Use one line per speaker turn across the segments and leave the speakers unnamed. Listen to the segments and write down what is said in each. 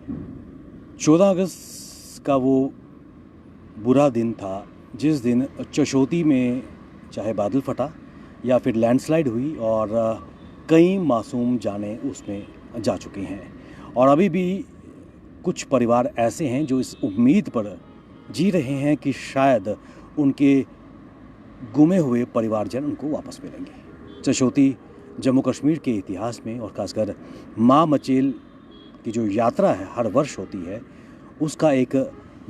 14 अगस्त का वो बुरा दिन था जिस दिन चशोती में चाहे बादल फटा या फिर लैंडस्लाइड हुई और कई मासूम जानें उसमें जा चुकी हैं। और अभी भी कुछ परिवार ऐसे हैं जो इस उम्मीद पर जी रहे हैं कि शायद उनके गुमे हुए परिवारजन उनको वापस मिलेंगे। चशोती जम्मू कश्मीर के इतिहास में और खासकर माँ मचेल की जो यात्रा है हर वर्ष होती है उसका एक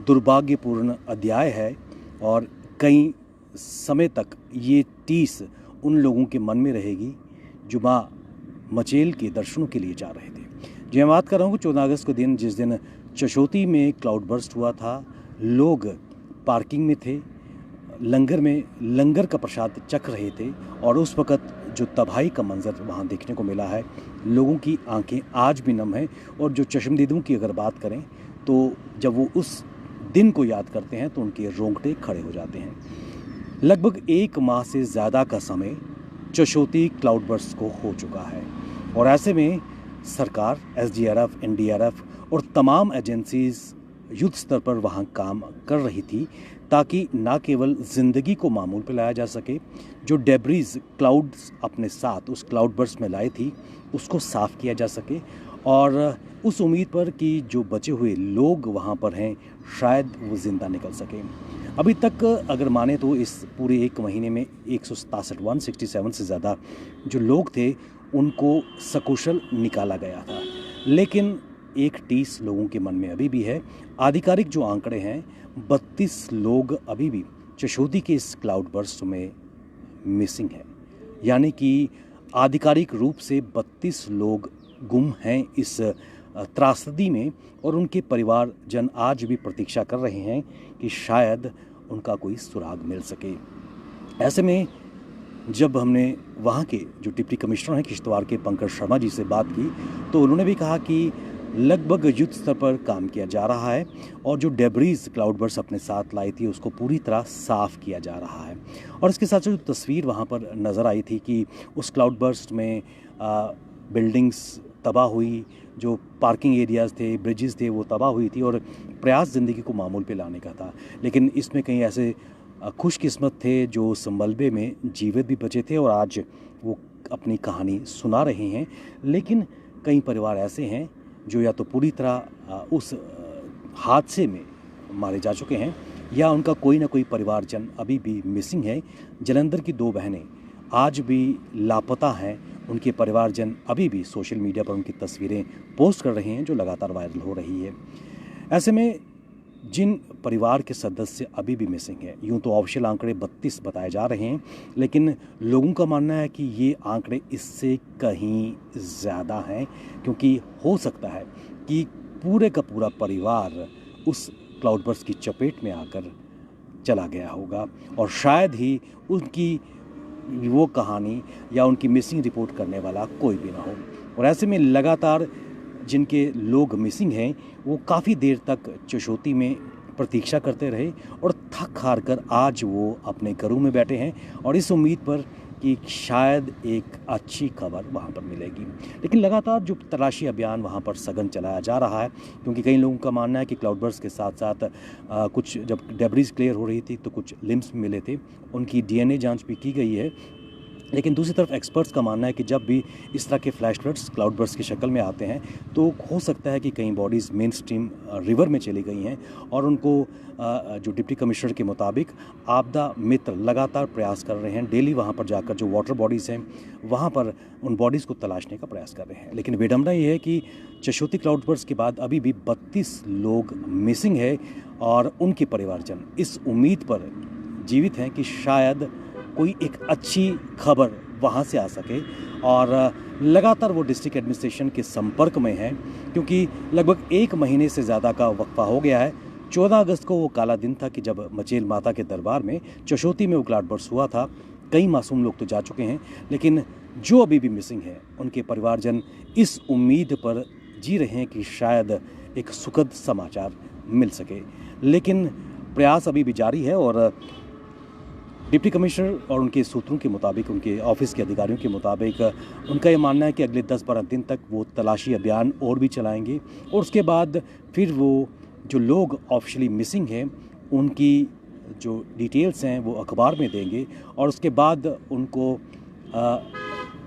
दुर्भाग्यपूर्ण अध्याय है। और कई समय तक ये टीस उन लोगों के मन में रहेगी जो माँ मचेल के दर्शनों के लिए जा रहे थे। जी मैं बात कर रहा हूँ 14 अगस्त के दिन, जिस दिन चशोती में क्लाउड बर्स्ट हुआ था। लोग पार्किंग में थे, लंगर में लंगर का प्रसाद चख रहे थे और उस वक़्त जो तबाही का मंजर वहाँ देखने को मिला है, लोगों की आंखें आज भी नम हैं। और जो चश्मदीदों की अगर बात करें तो जब वो उस दिन को याद करते हैं तो उनके रोंगटे खड़े हो जाते हैं। लगभग 1 माह से ज़्यादा का समय चशोती क्लाउड बर्स्ट को हो चुका है और ऐसे में सरकार, एसडीआरएफ, एनडीआरएफ और तमाम एजेंसीज युद्ध स्तर पर वहाँ काम कर रही थी ताकि ना केवल ज़िंदगी को मामूल पर लाया जा सके, जो डेब्रीज क्लाउड्स अपने साथ उस क्लाउड बर्स्ट में लाई थी उसको साफ़ किया जा सके और उस उम्मीद पर कि जो बचे हुए लोग वहाँ पर हैं शायद वो ज़िंदा निकल सकें। अभी तक अगर माने तो इस पूरे 1 महीने में 167 से ज़्यादा जो लोग थे उनको सकुशल निकाला गया था, लेकिन एक टीस लोगों के मन में अभी भी है। आधिकारिक जो आंकड़े हैं 32 लोग अभी भी चशोती के इस क्लाउड बर्स्ट में मिसिंग है, यानी कि आधिकारिक रूप से 32 लोग गुम हैं इस त्रासदी में और उनके परिवारजन आज भी प्रतीक्षा कर रहे हैं कि शायद उनका कोई सुराग मिल सके। ऐसे में जब हमने वहाँ के जो डिप्टी कमिश्नर हैं किश्तवाड़ के पंकज शर्मा जी से बात की तो उन्होंने भी कहा कि लगभग युद्ध स्तर पर काम किया जा रहा है और जो डेब्रीज क्लाउड बर्स्ट अपने साथ लाई थी उसको पूरी तरह साफ़ किया जा रहा है। और इसके साथ जो तस्वीर वहाँ पर नज़र आई थी कि उस क्लाउड बर्स्ट में बिल्डिंग्स तबाह हुई, जो पार्किंग एरियाज़ थे, ब्रिजेस थे, वो तबाह हुई थी और प्रयास ज़िंदगी को मामूल पे लाने का था। लेकिन इसमें कई ऐसे खुशकिस्मत थे जो उस मलबे में जीवित भी बचे थे और आज वो अपनी कहानी सुना रहे हैं। लेकिन कई परिवार ऐसे हैं जो या तो पूरी तरह उस हादसे में मारे जा चुके हैं या उनका कोई ना कोई परिवारजन अभी भी मिसिंग है। जालंधर की 2 बहनें आज भी लापता हैं, उनके परिवारजन अभी भी सोशल मीडिया पर उनकी तस्वीरें पोस्ट कर रहे हैं जो लगातार वायरल हो रही है। ऐसे में जिन परिवार के सदस्य अभी भी मिसिंग है, यूँ तो ऑफिशियल आंकड़े 32 बताए जा रहे हैं, लेकिन लोगों का मानना है कि ये आंकड़े इससे कहीं ज़्यादा हैं, क्योंकि हो सकता है कि पूरे का पूरा परिवार उस क्लाउड बर्स्ट की चपेट में आकर चला गया होगा और शायद ही उनकी वो कहानी या उनकी मिसिंग रिपोर्ट करने वाला कोई भी ना हो। और ऐसे में लगातार जिनके लोग मिसिंग हैं वो काफ़ी देर तक चशोती में प्रतीक्षा करते रहे और थक हार कर आज वो अपने घरों में बैठे हैं और इस उम्मीद पर कि शायद एक अच्छी खबर वहाँ पर मिलेगी। लेकिन लगातार जो तलाशी अभियान वहाँ पर सघन चलाया जा रहा है, क्योंकि कई लोगों का मानना है कि क्लाउड बर्स्ट के साथ साथ कुछ जब डेब्रीज क्लियर हो रही थी तो कुछ लिम्स मिले थे, उनकी डीएनए जांच भी की गई है। लेकिन दूसरी तरफ एक्सपर्ट्स का मानना है कि जब भी इस तरह के फ्लैश फ्लड्स क्लाउड बर्स्ट की शक्ल में आते हैं तो हो सकता है कि कई बॉडीज़ मेन स्ट्रीम रिवर में चली गई हैं और उनको जो डिप्टी कमिश्नर के मुताबिक आपदा मित्र लगातार प्रयास कर रहे हैं। डेली वहाँ पर जाकर जो वाटर बॉडीज़ हैं वहाँ पर उन बॉडीज़ को तलाशने का प्रयास कर रहे हैं। लेकिन विडंबना ये है कि चशोती क्लाउड बर्स्ट के बाद अभी भी 32 लोग मिसिंग है और उनके परिवारजन इस उम्मीद पर जीवित हैं कि शायद कोई एक अच्छी खबर वहाँ से आ सके और लगातार वो डिस्ट्रिक्ट एडमिनिस्ट्रेशन के संपर्क में हैं, क्योंकि लगभग 1 महीने से ज़्यादा का वक्फा हो गया है। 14 अगस्त को वो काला दिन था कि जब मचेल माता के दरबार में चशोती में वो क्लाउड बर्स्ट हुआ था। कई मासूम लोग तो जा चुके हैं, लेकिन जो अभी भी मिसिंग है उनके परिवारजन इस उम्मीद पर जी रहे हैं कि शायद एक सुखद समाचार मिल सके। लेकिन प्रयास अभी भी जारी है और डिप्टी कमिश्नर और उनके सूत्रों के मुताबिक, उनके ऑफिस के अधिकारियों के मुताबिक, उनका ये मानना है कि अगले 10-12 दिन तक वो तलाशी अभियान और भी चलाएंगे और उसके बाद फिर वो जो लोग ऑफिशियली मिसिंग हैं उनकी जो डिटेल्स हैं वो अखबार में देंगे और उसके बाद उनको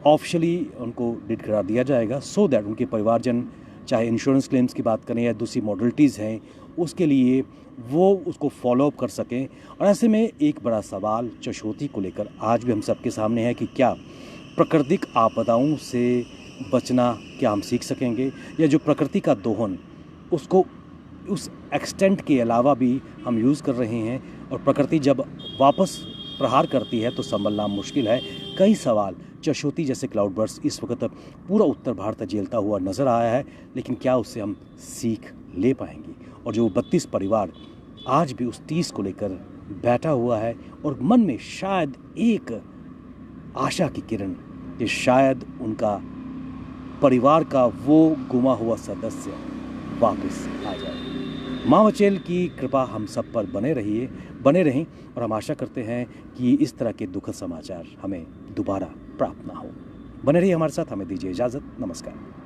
ऑफिशियली उनको डेड करार दिया जाएगा, सो दैट उनके परिवारजन, चाहे इंश्योरेंस क्लेम्स की बात करें या दूसरी मॉडलिटीज़ हैं, उसके लिए वो उसको फॉलो अप कर सकें। और ऐसे में एक बड़ा सवाल चशोती को लेकर आज भी हम सबके सामने है कि क्या प्राकृतिक आपदाओं से बचना क्या हम सीख सकेंगे, या जो प्रकृति का दोहन उसको उस एक्सटेंट के अलावा भी हम यूज़ कर रहे हैं और प्रकृति जब वापस प्रहार करती है तो संभलना मुश्किल है। कई सवाल चशोती जैसे क्लाउड बर्स्ट इस वक्त पूरा उत्तर भारत झेलता हुआ नज़र आया है, लेकिन क्या उससे हम सीख ले पाएंगे? और जो 32 परिवार आज भी उस 30 को लेकर बैठा हुआ है और मन में शायद एक आशा की किरण कि शायद उनका परिवार का वो गुमा हुआ सदस्य वापस आ जाए। माँ वचेल की कृपा हम सब पर बने रहें और हम आशा करते हैं कि इस तरह के दुखद समाचार हमें दोबारा प्राप्त ना हो। बने रहिए हमारे साथ, हमें दीजिए इजाज़त। नमस्कार।